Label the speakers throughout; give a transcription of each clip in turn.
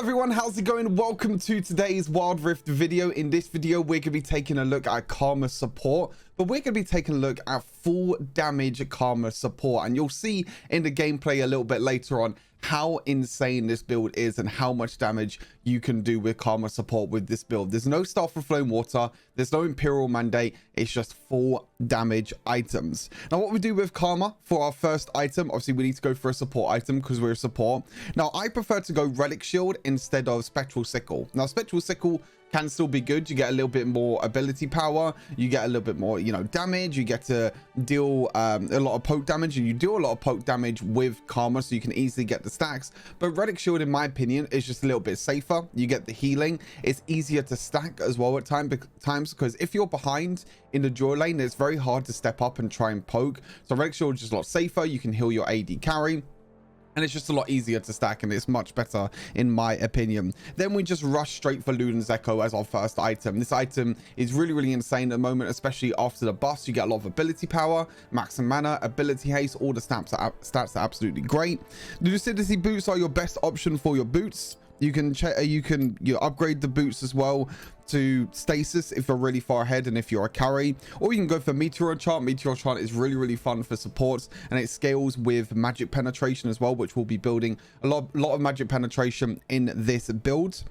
Speaker 1: everyone, how's it going? Welcome to today's Wild Rift video. In this video, we're going to be taking a look at Karma support, but we're going to be taking a look at full damage Karma support, and you'll see in the gameplay a little bit later on how insane this build is and how much damage you can do with Karma support with this build. There's no Star for Flowing Water, there's no Imperial Mandate, it's just full damage items. Now what we do with Karma for our first item, obviously we need to go for a support item because we're a support. Now I prefer to go Relic Shield instead of Spectral Sickle. Now Spectral Sickle can still be good. You get a little bit more ability power, you get a little bit more, damage, you get to deal a lot of poke damage, and you do a lot of poke damage with Karma, so you can easily get the stacks. But Relic Shield, in my opinion, is just a little bit safer. You get the healing, it's easier to stack as well at times, because if you're behind in the draw lane, it's very hard to step up and try and poke. So Relic Shield is just a lot safer. You can heal your AD carry, and it's just a lot easier to stack, and it's much better in my opinion. Then we just rush straight for Luden's Echo as our first item. This item is really insane at the moment, especially after the buffs. You get a lot of ability power, max and mana, ability haste, all the stats are absolutely great. The Lucidity boots are your best option for your boots. You can upgrade the boots as well to stasis if you're really far ahead and if you're a carry, or you can go for Meteor Enchant. Meteor Enchant is really fun for supports, and it scales with magic penetration as well, which will be building a lot of magic penetration in this build.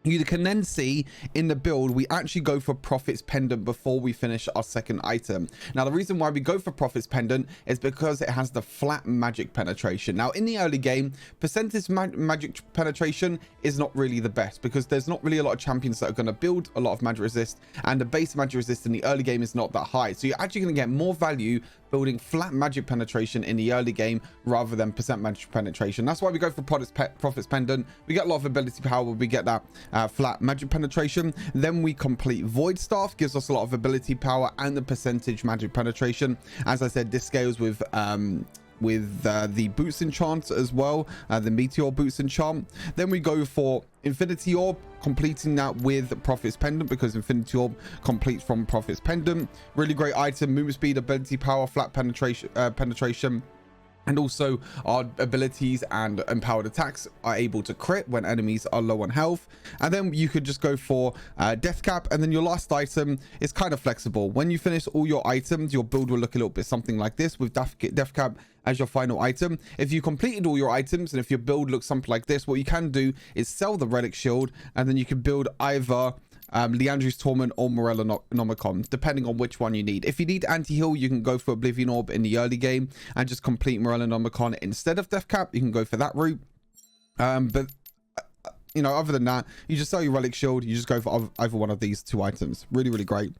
Speaker 1: You can then see in the build, we actually go for Prophet's Pendant before we finish our second item. Now, the reason why we go for Prophet's Pendant is because it has the flat magic penetration. Now, in the early game, percentage magic penetration is not really the best, because there's not really a lot of champions that are going to build a lot of magic resist, and the base magic resist in the early game is not that high. So you're actually going to get more value building flat magic penetration in the early game rather than percent magic penetration. That's why we go for Prophet's Pendant. We get a lot of ability power, we get that flat magic penetration. Then we complete Void Staff, gives us a lot of ability power and the percentage magic penetration. As I said, this scales with the boots enchant as well, the Meteor boots enchant. Then we go for Infinity Orb, completing that with Prophet's Pendant, because Infinity Orb completes from Prophet's Pendant. Really great item. Movement speed, ability power, flat penetration, and also our abilities and empowered attacks are able to crit when enemies are low on health. And then you could just go for Death Cap, and then your last item is kind of flexible. When you finish all your items, your build will look a little bit something like this, with Death Cap as your final item. If you completed all your items and if your build looks something like this, what you can do is sell the Relic Shield, and then you can build either Leandri's Torment or Morellonomicon, depending on which one you need. If you need anti-heal, you can go for Oblivion Orb in the early game and just complete Morellonomicon instead of Death Cap. You can go for that route. But other than that, you just sell your Relic Shield. You just go for either one of these two items. Really great.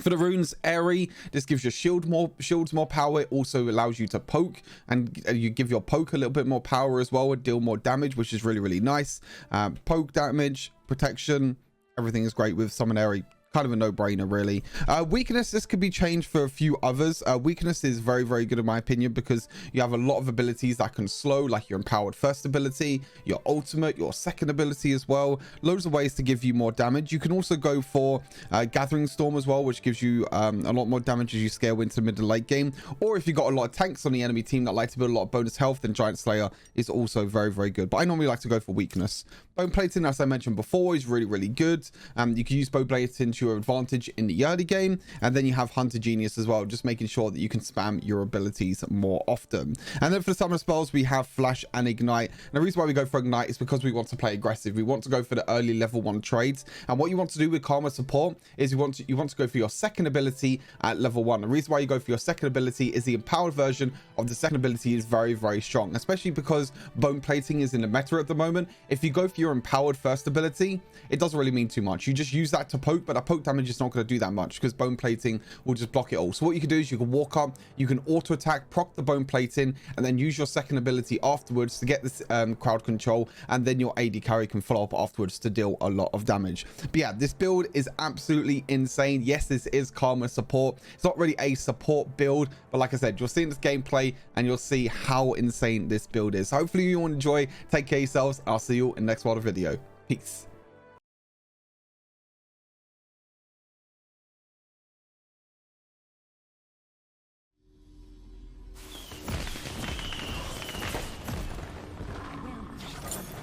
Speaker 1: For the runes, Airy, this gives your shields more power. It also allows you to poke, and you give your poke a little bit more power as well, and deal more damage, which is really nice. Poke damage, protection, everything is great with Summon Airy. Kind of a no-brainer, really. Weakness, this could be changed for a few others. Weakness is very good in my opinion, because you have a lot of abilities that can slow, like your empowered first ability, your ultimate, your second ability as well. Loads of ways to give you more damage. You can also go for Gathering Storm as well, which gives you a lot more damage as you scale into mid and late game. Or if you've got a lot of tanks on the enemy team that like to build a lot of bonus health, then Giant Slayer is also very good. But I normally like to go for weakness. Bone Plating, as I mentioned before, is really good. You can use Bone Plating to your advantage in the early game, and then you have Hunter Genius as well, just making sure that you can spam your abilities more often. And then for the summoner spells, we have Flash and Ignite. And the reason why we go for Ignite is because we want to play aggressive. We want to go for the early level 1 trades, and what you want to do with Karma support is you want to go for your second ability at level 1. The reason why you go for your second ability is the empowered version of the second ability is very strong, especially because Bone Plating is in the meta at the moment. If you go for your empowered first ability, it doesn't really mean too much. You just use that to poke, but that poke damage is not going to do that much because Bone Plating will just block it all. So what you can do is you can walk up, you can auto attack, proc the Bone Plating, and then use your second ability afterwards to get this crowd control, and then your AD carry can follow up afterwards to deal a lot of damage. But yeah, this build is absolutely insane. Yes, this is Karma support. It's not really a support build, but like I said, you'll see in this gameplay and you'll see how insane this build is. So hopefully you will enjoy. Take care of yourselves. I'll see you in the next Wild video. Peace.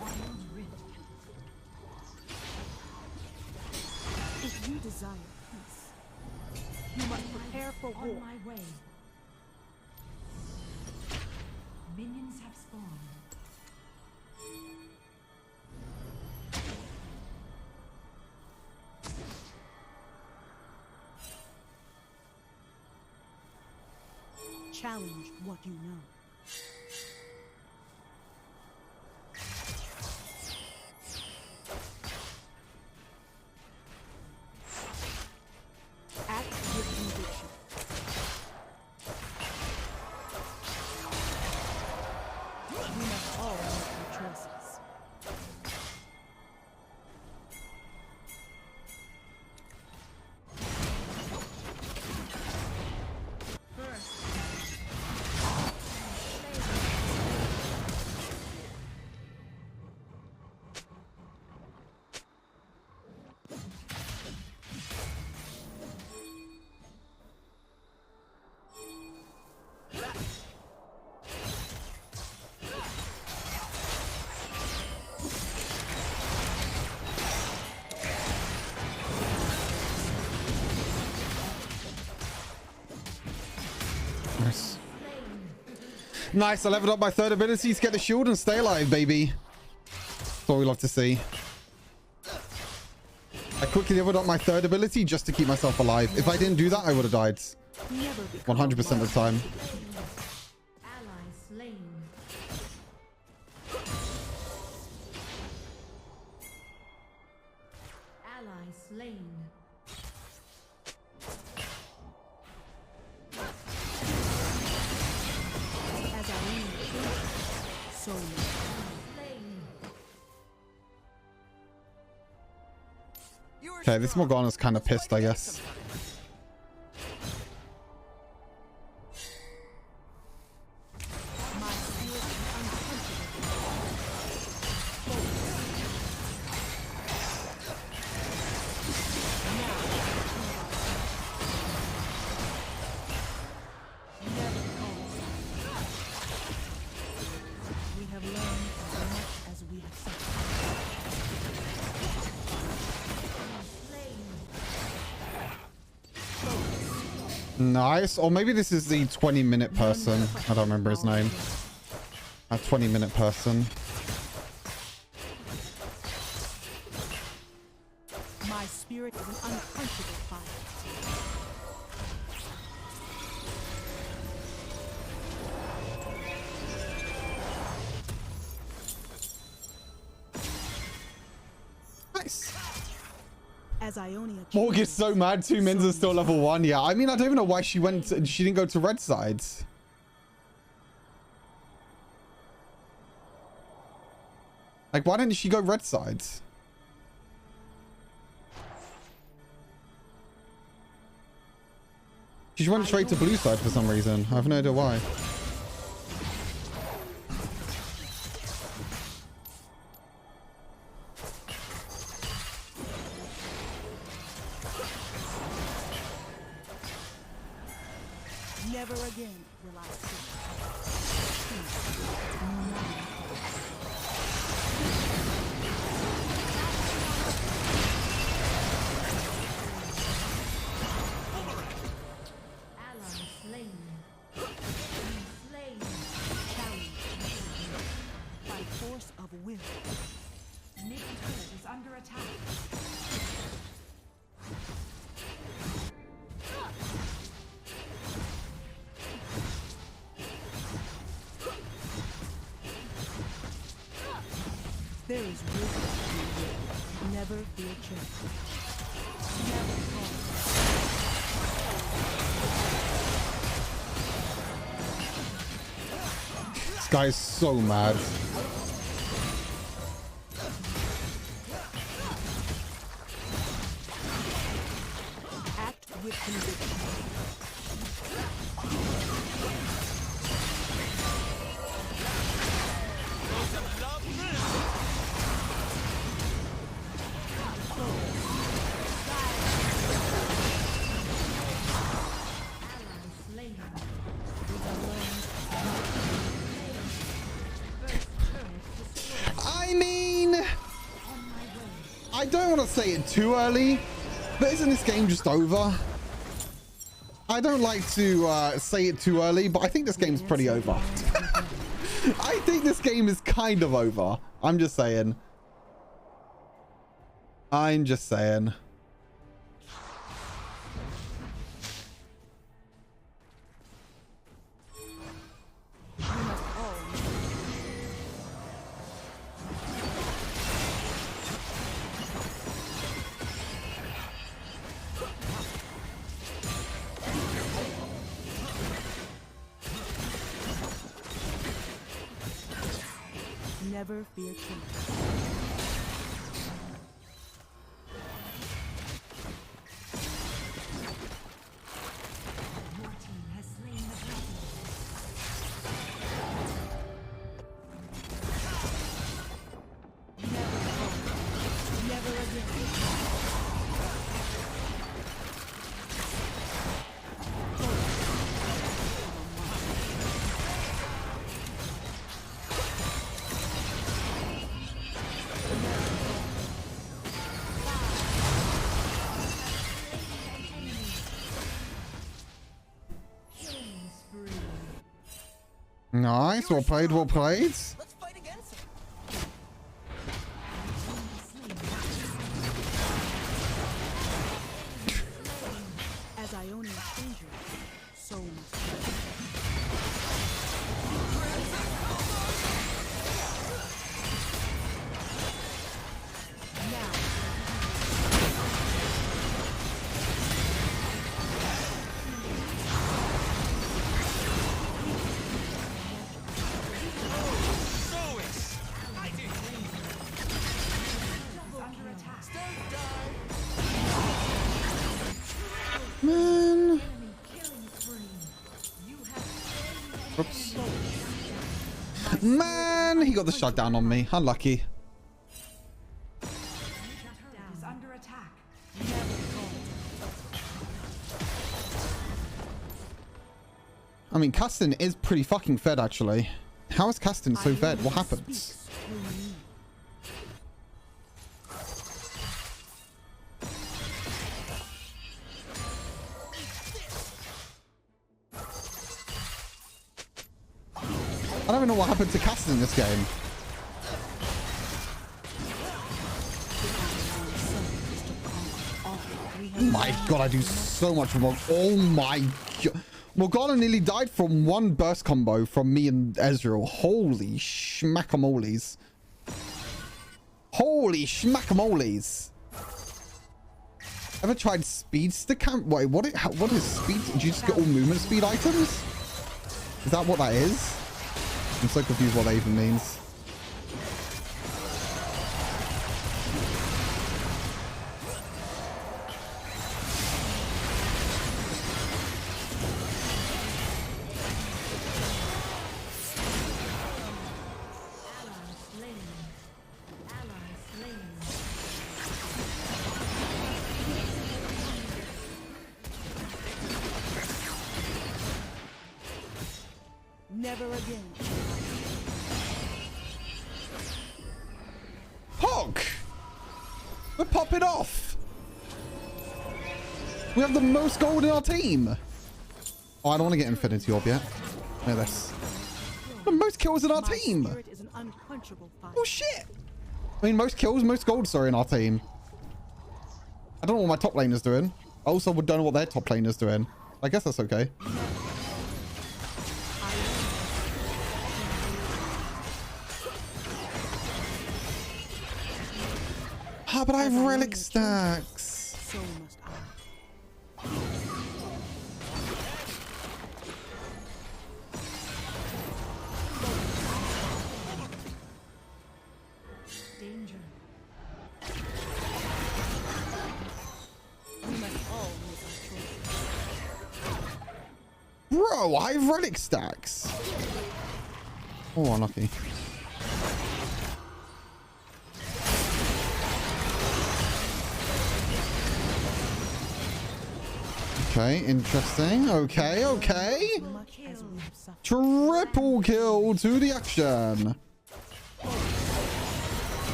Speaker 2: Wild Rift desire peace. You must prepare for war.
Speaker 3: On my way. Minions have spawned.
Speaker 2: Challenge what you know. Act with conviction. We must all make our choices.
Speaker 1: Nice, I leveled up my third ability to get the shield and stay alive, baby. That's what we love to see. I quickly leveled up my third ability just to keep myself alive. If I didn't do that, I would have died. 100% of the time.
Speaker 3: Ally slain. Ally slain.
Speaker 2: As I lean, so
Speaker 3: Slain.
Speaker 1: Okay, this Morgana's kind of pissed, I guess.
Speaker 2: my spirit is unquenchable. Never calm. We have learned as much as we have suffered.
Speaker 1: Nice. Or maybe this is the 20-minute person. I don't remember his name. A 20-minute person.
Speaker 2: My spirit is an unquenchable fire.
Speaker 1: Nice.
Speaker 2: As Ionia
Speaker 1: Morg is so mad. 2 mins are still level 1. Yeah, I mean, I don't even know why she didn't go to red sides. Like, why didn't she go red sides? She went straight to blue side for some reason. I have no idea why.
Speaker 2: Never again will I
Speaker 3: Ally slain. Slain.
Speaker 2: challenge by force of will.
Speaker 3: Mid turret is under attack.
Speaker 2: There is wisdom in will. Never fear change. Never fall.
Speaker 1: This guy is so mad.
Speaker 2: Act with conviction.
Speaker 1: I mean, I don't want to say it too early, But isn't this game just over? I don't like to say it too early, but I think this game's pretty over. I think this game is kind of over. I'm just saying. I'm just saying.
Speaker 2: Never fear change.
Speaker 3: Your team has slain the dragon.
Speaker 2: Never again.
Speaker 3: Killing spree.
Speaker 1: Nice. Well played. Well played.
Speaker 4: Let's fight again.
Speaker 2: As Ionian stranger, so must
Speaker 3: Under attack.
Speaker 1: Man.
Speaker 3: Enemy killing spree. You have slain an
Speaker 1: Oops. Man, he got the shutdown on me. Unlucky.
Speaker 3: turret is under attack.
Speaker 1: I mean, Caston is pretty fucking fed, actually. How is Caston so fed? What happened?
Speaker 2: speaks through me.
Speaker 1: I don't even know what happened to Caston in this game. Oh my god, I do so much more. Oh my god. Morgana nearly died from one burst combo from me and Ezreal. Holy schmackamolies. Holy schmackamolies. Ever tried speedster camp? Wait, what is speed? Do you just get all movement speed items? Is that what that is? I'm so confused what that even means.
Speaker 3: Ally slain. Ally slain.
Speaker 2: Never again.
Speaker 1: Hog! We're popping off! We have the most gold in our team! Oh, I don't want to get Infinity Orb yet. Look at this. The most kills in our
Speaker 2: My
Speaker 1: team!
Speaker 2: spirit is an unquenchable fire.
Speaker 1: Oh shit! I mean, most kills, most gold, sorry, in our team. I don't know what my top laner's doing. I also don't know what their top laner's doing. I guess that's okay. Ah, but I have relic stacks.
Speaker 2: So must I.
Speaker 3: Danger.
Speaker 2: We must all make our choices.
Speaker 1: Bro, I have relic stacks. Oh, unlucky. Okay, interesting. Okay, okay.
Speaker 2: Much as we have suffered.
Speaker 1: Triple kill to the action.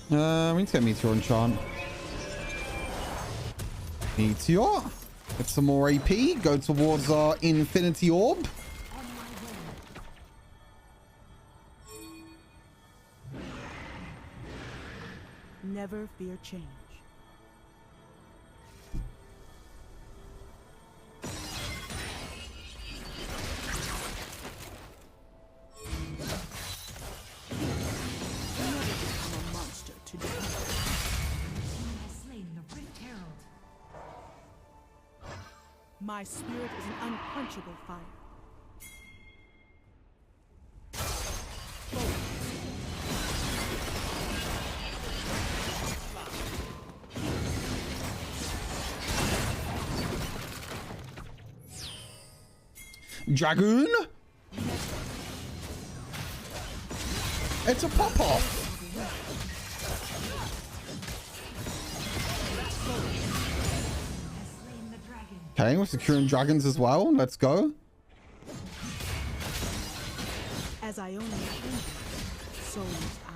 Speaker 1: We need to get Meteor enchant. Meteor. Get some more AP. Go towards our Infinity Orb.
Speaker 2: Never fear change. My spirit is an unquenchable fire.
Speaker 1: Dragoon? It's a pop-off. Okay, we're securing dragons as well. Let's go.
Speaker 2: As I only kingdom, so must I.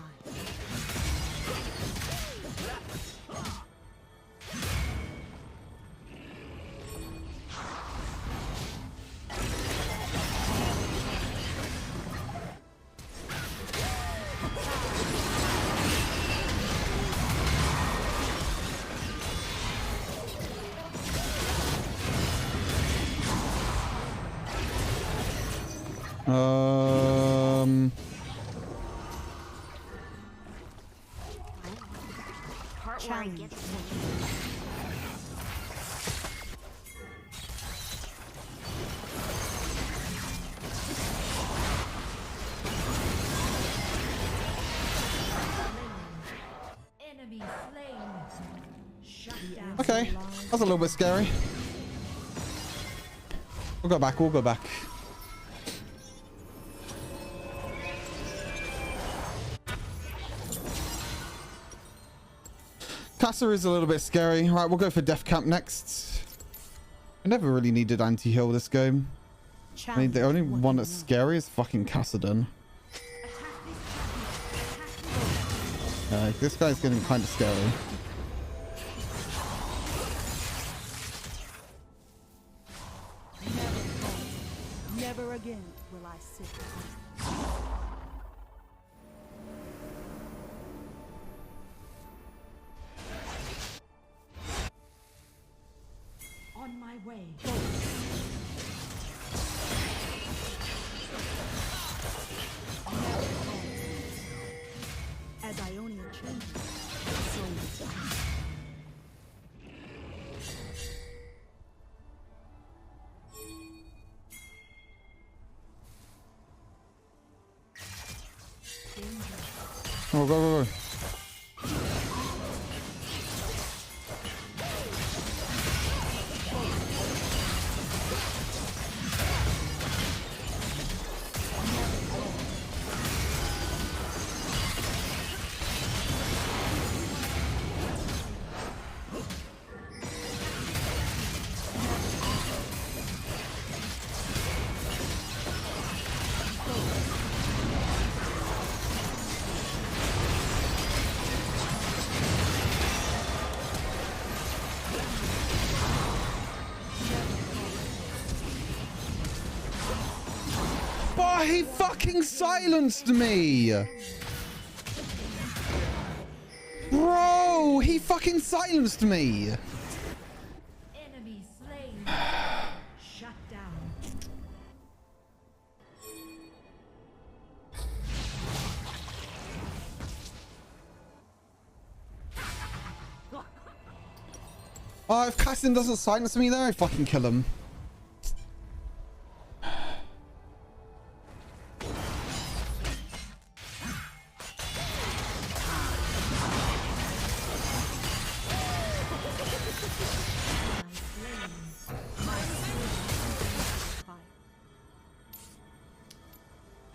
Speaker 2: Challenge.
Speaker 3: Enemy slain. Shut down.
Speaker 1: Okay, that's a little bit scary. We'll go back, we'll go back. Casa is a little bit scary. Right, we'll go for Death Camp next. I never really needed anti-heal this game. I mean, the only one that's scary is fucking Cassadin. This guy's getting kind of scary.
Speaker 2: Never again will I sit.
Speaker 3: On my way.
Speaker 2: As Ionia changes, so must I.
Speaker 1: Oh, go, go, go. Oh, he fucking silenced me! Bro, he fucking silenced me!
Speaker 3: Enemy slain. Shut down.
Speaker 1: Oh, if Cassin doesn't silence me there, I fucking kill him.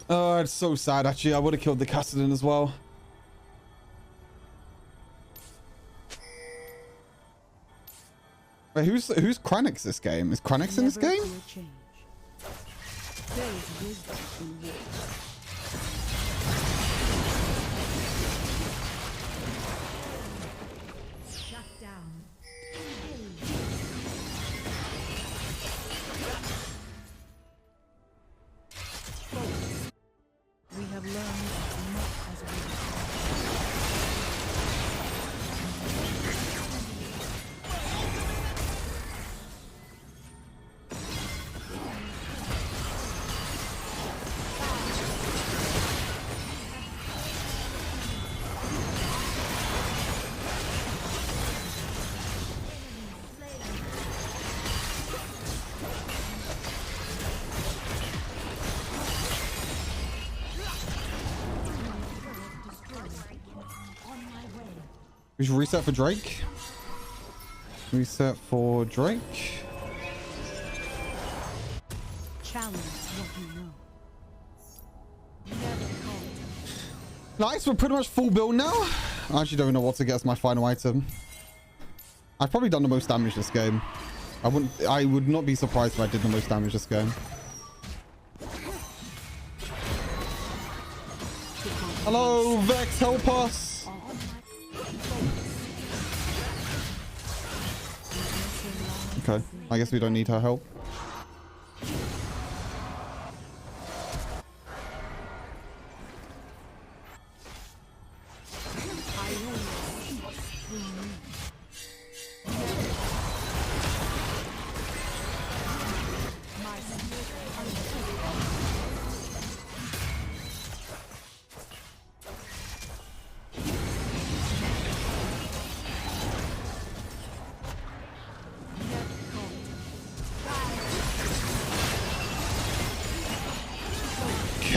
Speaker 1: Oh, it's so sad actually. I would have killed the Cassadin as well. Wait, who's Kranix this game? Is Kranix in this game?
Speaker 2: There is wisdom in war.
Speaker 1: We should reset for Drake. Reset for Drake.
Speaker 2: Challenge what you know.
Speaker 3: Never call.
Speaker 1: Nice, we're pretty much full build now. I actually don't know what to get as my final item. I've probably done the most damage this game. I would not be surprised if I did the most damage this game. Hello, Vex, help us. Okay, I guess we don't need her help.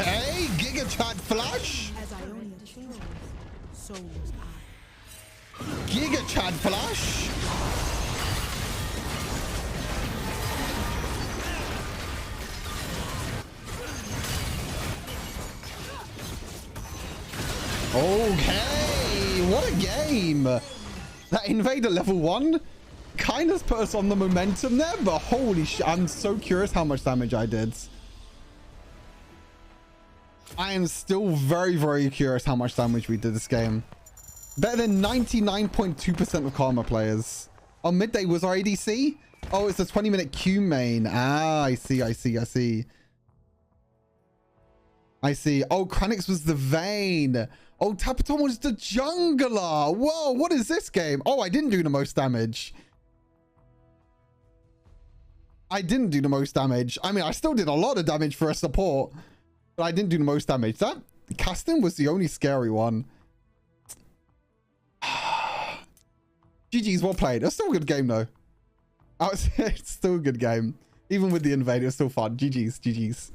Speaker 1: Okay, Giga Chat Flash.
Speaker 2: As Ionia chose, so was I.
Speaker 1: Giga Chat Flash. Okay, what a game. That invader level 1 kind of put us on the momentum there, but holy shit, I'm so curious how much damage I did. I am still very, very curious how much damage we did this game. Better than 99.2% of Karma players. On midday was our ADC? Oh, it's a 20-minute Q main. Ah, I see. I see. Oh, Kranix was the Vayne. Oh, Tapaton was the jungler. Whoa, what is this game? Oh, I didn't do the most damage. I didn't do the most damage. I mean, I still did a lot of damage for a support, but I didn't do the most damage. That casting was the only scary one. GG's, well played. It's still a good game, though. It's still a good game. Even with the invade, it was still fun. GG's.